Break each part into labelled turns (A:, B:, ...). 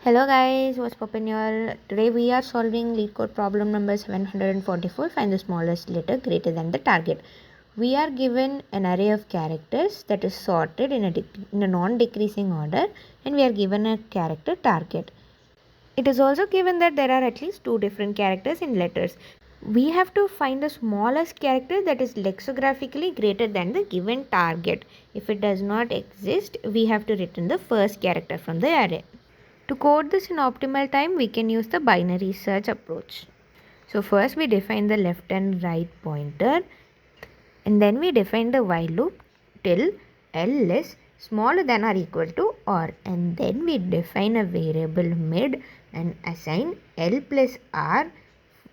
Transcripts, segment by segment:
A: Hello guys, what's poppin' y'all? Today we are solving Leetcode problem number 744. Find the smallest letter greater than the target. We are given an array of characters that is sorted in a non-decreasing order, and we are given a character target. It is also given that there are at least two different characters in letters. We have to find the smallest character that is lexicographically greater than the given target. If it does not exist, we have to return the first character from the array. To code this in optimal time, we can use the binary search approach. So first we define the left and right pointer, and then we define the while loop till L is smaller than or equal to R, and then we define a variable mid and assign L plus R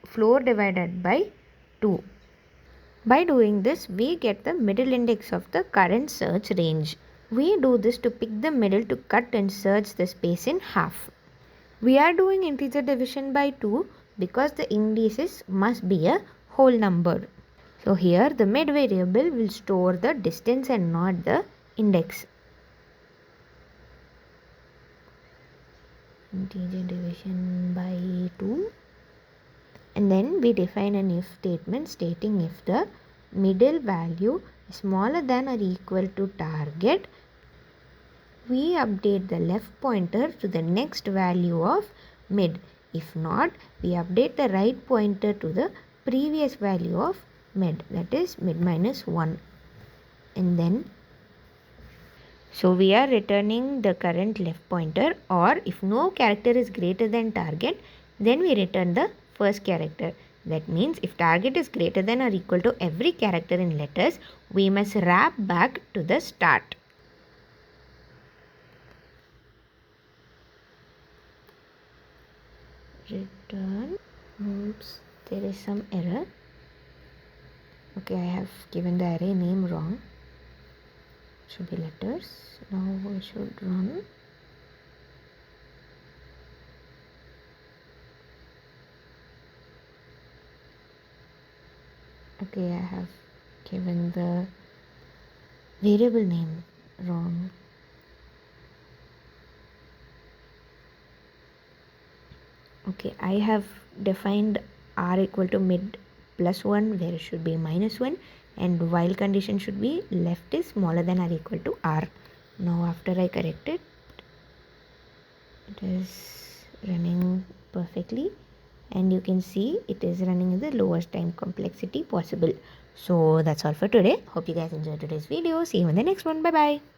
A: floor divided by 2. By doing this, we get the middle index of the current search range. We do this to pick the middle to cut and search the space in half. We are doing integer division by 2 because the indices must be a whole number. So here the mid variable will store the distance and not the index. Integer division by 2. And then we define an if statement stating if the middle value is smaller than or equal to target, we update the left pointer to the next value of mid. If not, we update the right pointer to the previous value of mid, that is mid minus 1. And then, so we are returning the current left pointer, or if no character is greater than target, then we return the first character. That means if target is greater than or equal to every character in letters, we must wrap back to the start. Return. Oops, there is some error. Okay, I have given the array name wrong. Should be letters. Now we should run. Okay, I have given the variable name wrong. Okay, I have defined r equal to mid plus 1 where it should be minus 1, and while condition should be left is smaller than or equal to r. Now after I correct it, it is running perfectly, and you can see it is running in the lowest time complexity possible. So that's all for today. Hope you guys enjoyed today's video. See you in the next one. Bye bye.